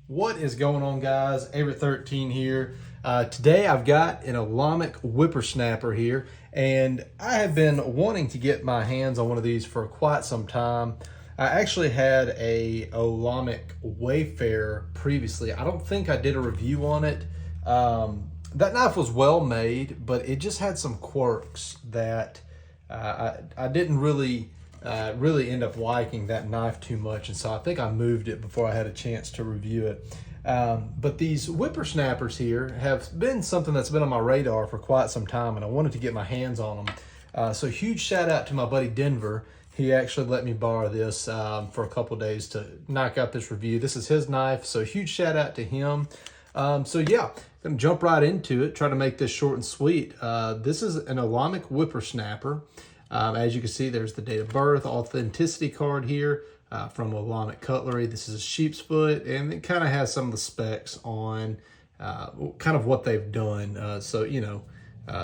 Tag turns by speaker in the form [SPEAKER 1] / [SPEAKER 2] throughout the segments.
[SPEAKER 1] What is going on, guys? Aver13 here. Today I've got an Olamic Whippersnapper here, and I have been wanting to get my hands on one of these for quite some time. I actually had a Olamic Wayfarer previously. I don't think I did a review on it. That knife was well made, but it just had some quirks that I didn't really end up liking that knife too much, and so I think I moved it before I had a chance to review it. But these whippersnappers here have been something that's been on my radar for quite some time, and I wanted to get my hands on them. So huge shout out to my buddy Denver. He actually let me borrow this for a couple days to knock out this review. This is his knife, so huge shout out to him. So yeah, gonna jump right into it, try to make this short and sweet. This is an Olamic Whippersnapper. As you can see, there's the date of birth, authenticity card here from Olamic Cutlery. This is a sheep's foot, and it kind of has some of the specs on kind of what they've done. So, you know,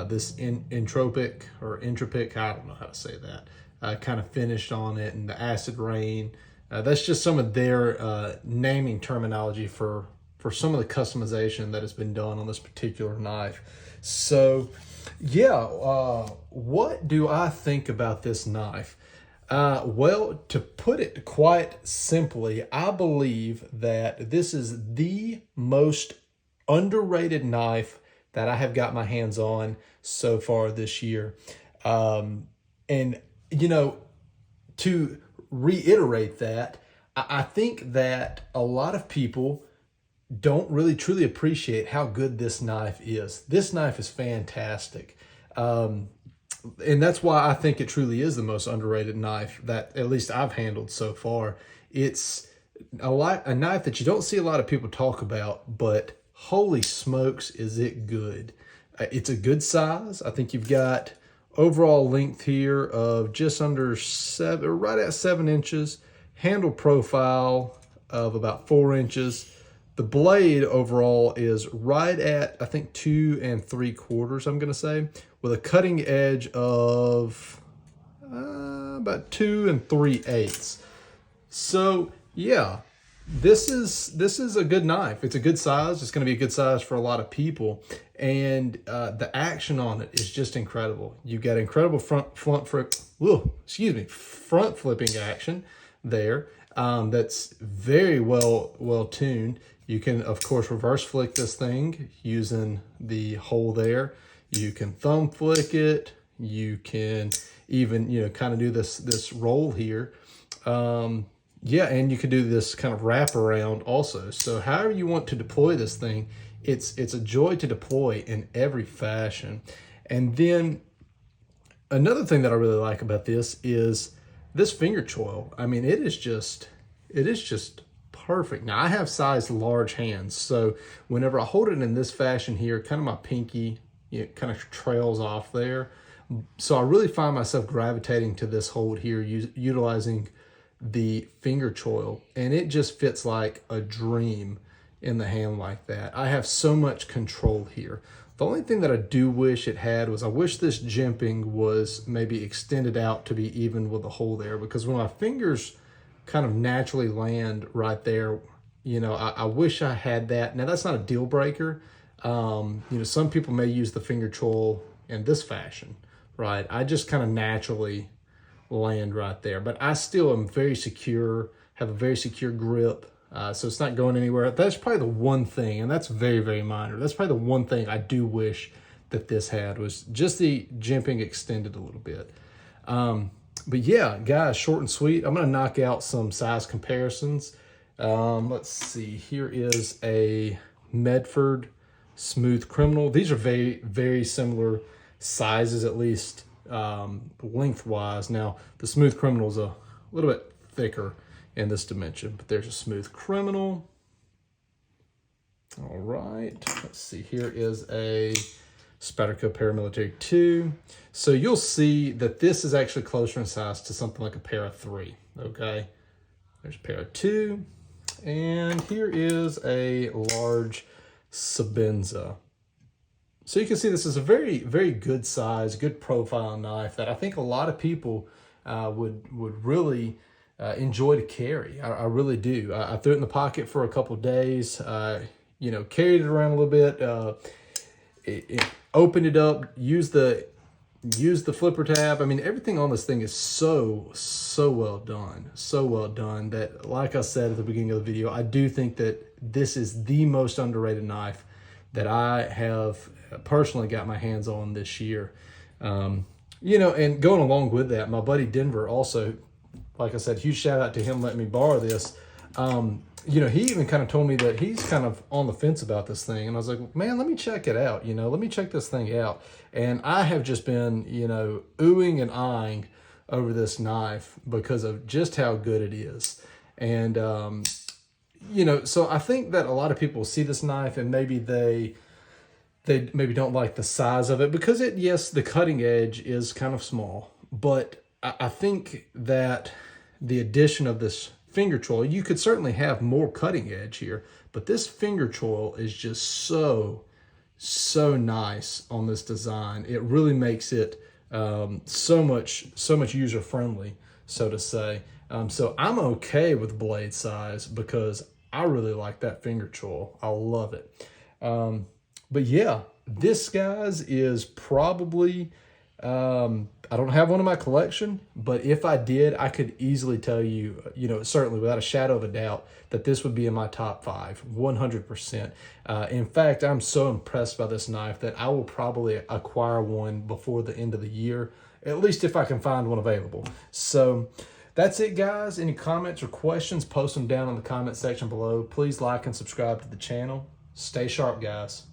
[SPEAKER 1] this entropic or entropic, I don't know how to say that, kind of finished on it, and the acid rain. That's just some of their naming terminology for some of the customization that has been done on this particular knife. So yeah, what do I think about this knife? Well, to put it quite simply, I believe that this is the most underrated knife that I have got my hands on so far this year. And, you know, to reiterate that, I think that a lot of people don't really truly appreciate how good this knife is. This knife is fantastic. And that's why I think it truly is the most underrated knife that at least I've handled so far. It's a knife that you don't see a lot of people talk about, but holy smokes, is it good. It's a good size. I think you've got overall length here of just under 7, or right at 7 inches, handle profile of about 4 inches. The blade overall is right at, I think, 2 3/4, I'm going to say, with a cutting edge of about 2 3/8. So yeah, this is a good knife. It's a good size. It's going to be a good size for a lot of people, and the action on it is just incredible. You've got incredible front flipping action there. That's very well tuned. You can, of course, reverse flick this thing using the hole there. You can thumb flick it. You can even, you know, kind of do this roll here. Yeah, and you can do this kind of wrap around also. So however you want to deploy this thing, it's a joy to deploy in every fashion. And then another thing that I really like about this is this finger choil. I mean, it is just perfect. Now, I have size large hands, so whenever I hold it in this fashion here, kind of my pinky, you know, kind of trails off there. So I really find myself gravitating to this hold here, utilizing the finger choil, and it just fits like a dream in the hand like that. I have so much control here. The only thing that I do wish it had was I wish this jimping was maybe extended out to be even with the hole there, because when my fingers kind of naturally land right there, you know, I wish I had that. Now, that's not a deal breaker. You know, some people may use the finger choil in this fashion, right? I just kind of naturally land right there, but I still am very secure, have a very secure grip. So it's not going anywhere. That's probably the one thing, and that's very minor. That's probably the one thing I do wish that this had, was just the jimping extended a little bit. But yeah, guys, short and sweet. I'm going to knock out some size comparisons. Let's see. Here is a Medford Smooth Criminal. These are very similar sizes, at least lengthwise. Now, the Smooth Criminal is a little bit thicker in this dimension, but there's a Smooth Criminal. All right. Let's see. Here is a Spyderco Paramilitary 2. So you'll see that this is actually closer in size to something like a Para 3, okay? There's a Para 2, and here is a large Sabenza. So you can see this is a very good size, good profile knife that I think a lot of people would really enjoy to carry. I really do. I threw it in the pocket for a couple of days, you know, carried it around a little bit, opened it up, used the flipper tab. I mean, everything on this thing is so well done. So well done that, like I said at the beginning of the video, I do think that this is the most underrated knife that I have personally got my hands on this year. You know, and going along with that, my buddy Denver also, like I said, huge shout out to him letting me borrow this. You know, he even kind of told me that he's kind of on the fence about this thing. And I was like, man, let me check it out. You know, let me check this thing out. And I have just been, you know, oohing and eyeing over this knife because of just how good it is. And, you know, so I think that a lot of people see this knife and maybe they maybe don't like the size of it because yes, the cutting edge is kind of small, but I think that the addition of this finger choil, you could certainly have more cutting edge here, but this finger choil is just so nice on this design. It really makes it so much user friendly, so to say. So I'm okay with blade size because I really like that finger choil. I love it. But yeah, this, guys, is probably, I don't have one in my collection, but if I did, I could easily tell you, you know, certainly without a shadow of a doubt, that this would be in my top 5, 100%. In fact, I'm so impressed by this knife that I will probably acquire one before the end of the year, at least if I can find one available. So that's it, guys. Any comments or questions, post them down in the comment section below. Please like and subscribe to the channel. Stay sharp, guys.